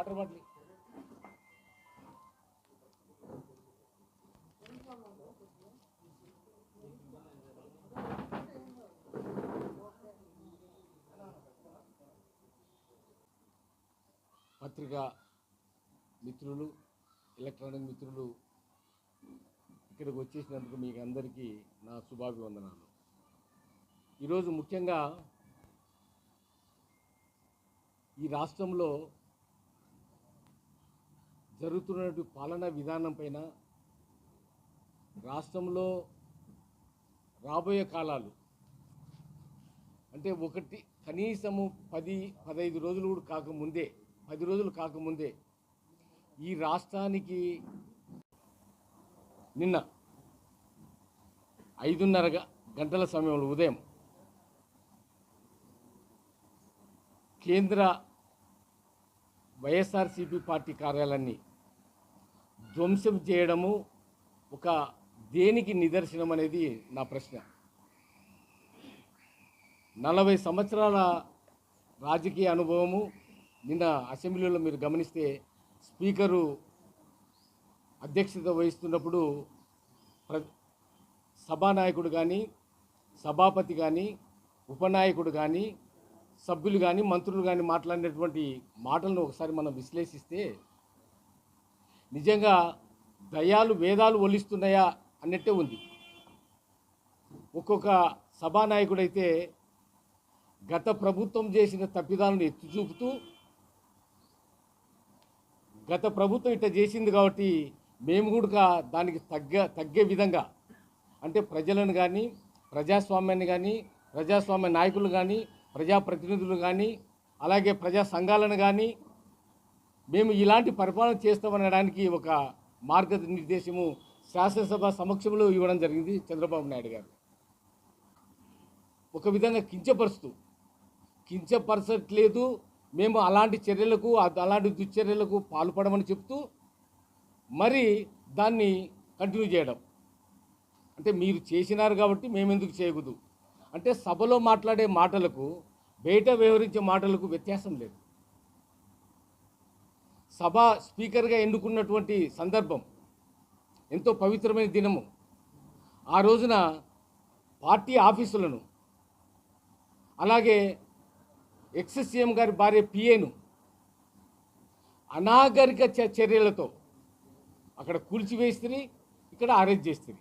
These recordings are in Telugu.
వాటర్ బాటిల్ పత్రికా మిత్రులు, ఎలక్ట్రానిక్ మిత్రులు ఇక్కడికి వచ్చేసినందుకు మీకు అందరికీ నా శుభాభివందనాలు. ఈరోజు ముఖ్యంగా ఈ రాష్ట్రంలో జరుగుతున్నటువంటి పాలనా విధానం పైన, రాష్ట్రంలో రాబోయే కాలాలు అంటే కనీసము 10-15 రోజులు కూడా కాకముందే, 10 రోజులు కాకముందే ఈ రాష్ట్రానికి నిన్న 5:30 గంటల సమయంలో ఉదయం కేంద్ర వైఎస్ఆర్సీపీ పార్టీ కార్యాలయాన్ని ధ్వంసం చేయడము ఒక దేనికి నిదర్శనం అనేది నా ప్రశ్న. 40 సంవత్సరాల రాజకీయ అనుభవము. నిన్న అసెంబ్లీలో మీరు గమనిస్తే స్పీకరు అధ్యక్షత వహిస్తున్నప్పుడు సభానాయకుడు కానీ, సభాపతి కానీ, ఉపనాయకుడు కానీ, సభ్యులు కానీ, మంత్రులు కానీ మాట్లాడినటువంటి మాటలను ఒకసారి మనం విశ్లేషిస్తే నిజంగా దయాలు వేదాలు ఒలిస్తున్నాయా అన్నట్టే ఉంది. ఒక్కొక్క సభానాయకుడైతే గత ప్రభుత్వం చేసిన తప్పిదాలను ఎత్తి చూపుతూ, గత ప్రభుత్వం ఇట్లా చేసింది కాబట్టి మేము కూడా దానికి తగ్గే విధంగా, అంటే ప్రజలను కానీ, ప్రజాస్వామ్యాన్ని కానీ, ప్రజాస్వామ్య నాయకులు కానీ, ప్రజాప్రతినిధులు కానీ, అలాగే ప్రజా సంఘాలను కానీ మేము ఇలాంటి పరిపాలన చేస్తామనడానికి ఒక మార్గనిర్దేశము శాసనసభ సమక్షంలో ఇవ్వడం జరిగింది చంద్రబాబు నాయుడు గారు. ఒక విధంగా కించపరచట్లేదు, మేము అలాంటి చర్యలకు, అలాంటి దుశ్చర్యలకు పాల్పడమని చెప్తూ మరి దాన్ని కంటిన్యూ చేయడం. అంటే మీరు చేసినారు కాబట్టి మేమెందుకు చేయకూడదు అంటే సభలో మాట్లాడే మాటలకు, బయట వ్యవహరించే మాటలకు వ్యత్యాసం లేదు. సభ స్పీకర్గా ఎన్నుకున్నటువంటి సందర్భం ఎంతో పవిత్రమైన దినము. ఆ రోజున పార్టీ ఆఫీసులను, అలాగే ఎక్స్-సీఎం గారి భార్య పిఏను అనాగరిక చర్యలతో అక్కడ కూల్చివేస్తుంది, ఇక్కడ అరెస్ట్ చేస్తుంది.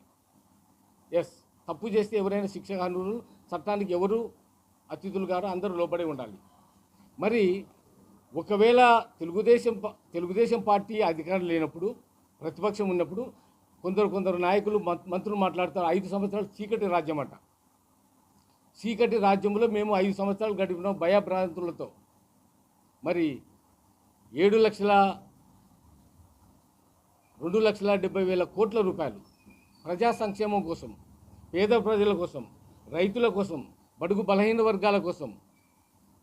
ఎస్, తప్పు చేస్తే ఎవరైనా శిక్షకు అర్హులు, చట్టానికి ఎవరు అతిథులు గారు అందరూ లోబడి ఉండాలి. మరి ఒకవేళ తెలుగుదేశం పార్టీ అధికారం లేనప్పుడు, ప్రతిపక్షం ఉన్నప్పుడు కొందరు నాయకులు, మంత్రులు మాట్లాడతారు 5 సంవత్సరాలు చీకటి రాజ్యం అంట. చీకటి రాజ్యంలో మేము 5 సంవత్సరాలు గడిపినాం భయభ్రాంతులతో. మరి 2,70,000 కోట్ల రూపాయలు ప్రజా సంక్షేమం కోసం, పేద ప్రజల కోసం, రైతుల కోసం, బడుగు బలహీన వర్గాల కోసం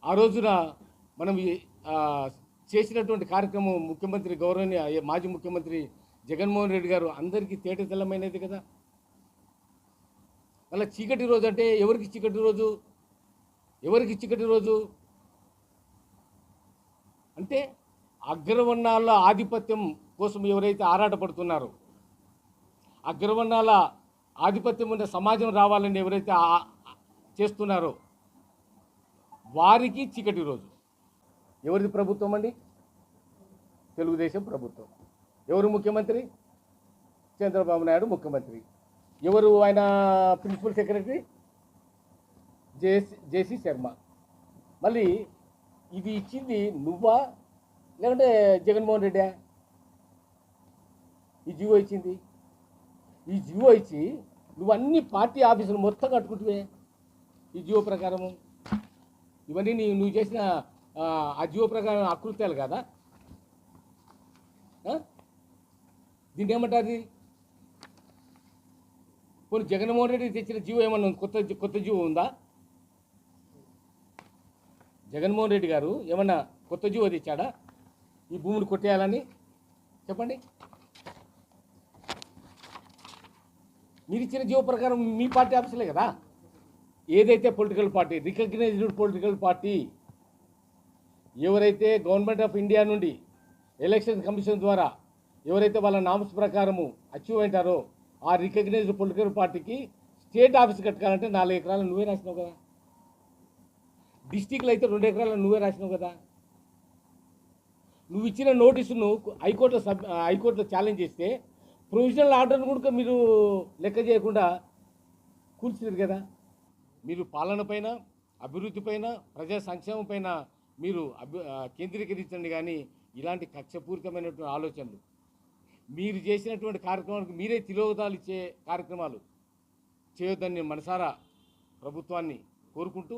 ఆ రోజున మనం చేసినటువంటి కార్యక్రమం ముఖ్యమంత్రి గౌరవనీయ మాజీ ముఖ్యమంత్రి జగన్మోహన్ రెడ్డి గారు అందరికీ తేటతెల్లమైనది కదా. అలా చీకటి రోజు అంటే ఎవరికి చీకటి రోజు? అంటే అగ్రవర్ణాల ఆధిపత్యం కోసం ఎవరైతే ఆరాటపడుతున్నారో, అగ్రవర్ణాల ఆధిపత్యం ఉన్న సమాజం రావాలని ఎవరైతే చేస్తున్నారో వారికి చీకటి రోజు. ఎవరిది ప్రభుత్వం అండి? తెలుగుదేశం ప్రభుత్వం. ఎవరు ముఖ్యమంత్రి? చంద్రబాబు నాయుడు ముఖ్యమంత్రి. ఎవరు ఆయన ప్రిన్సిపల్ సెక్రటరీ? జేసీ శర్మ. మళ్ళీ ఇది ఇచ్చింది నువ్వా లేకుంటే జగన్మోహన్ రెడ్డా? ఈ జీవో ఇచ్చింది. ఈ జీవో ఇచ్చి నువ్వు అన్ని పార్టీ ఆఫీసులు మొత్తం కట్టుకుంటువే ఈ జీవో ప్రకారము. ఇవన్నీ నువ్వు చేసిన ఆ జీవో ప్రకారం అకృత్యాలు కదా. దీన్ని ఏమంటారు? కొన్ని జగన్మోహన్ రెడ్డి తెచ్చిన జీవో ఏమన్నా కొత్త జీవో ఉందా? జగన్మోహన్ రెడ్డి గారు ఏమన్నా కొత్త జీవో తెచ్చాడా ఈ భూమిని కొట్టేయాలని? చెప్పండి. మీరు ఇచ్చిన జీవో ప్రకారం మీ పార్టీ ఆఫీసులే కదా. ఏదైతే political party, recognized political party ఎవరైతే గవర్నమెంట్ ఆఫ్ ఇండియా నుండి ఎలక్షన్ కమిషన్ ద్వారా ఎవరైతే వాళ్ళ నామ్స్ ప్రకారము అచీవ్ అయింటారో ఆ రికగ్నైజ్డ్ పొలిటికల్ పార్టీకి స్టేట్ ఆఫీస్ కట్టుకోవాలంటే 4 ఎకరాలు నువ్వే రాసినావు కదా, డిస్టిక్లో అయితే 2 ఎకరాలు నువ్వే రాసినావు కదా. నువ్వు ఇచ్చిన నోటీసును హైకోర్టులో ఛాలెంజ్ చేస్తే ప్రొవిజనల్ ఆర్డర్ను కూడా మీరు లెక్క చేయకుండా కూల్చినారు కదా. మీరు పాలన పైన, అభివృద్ధి పైన, ప్రజా సంక్షేమం పైన మీరు కేంద్రీకరించండి. కానీ ఇలాంటి కక్షపూరితమైనటువంటి ఆలోచనలు, మీరు చేసినటువంటి కార్యక్రమానికి మీరే తిలోదకాలు ఇచ్చే కార్యక్రమాలు చేయొద్దని నేను మనసారా ప్రభుత్వాన్ని కోరుకుంటూ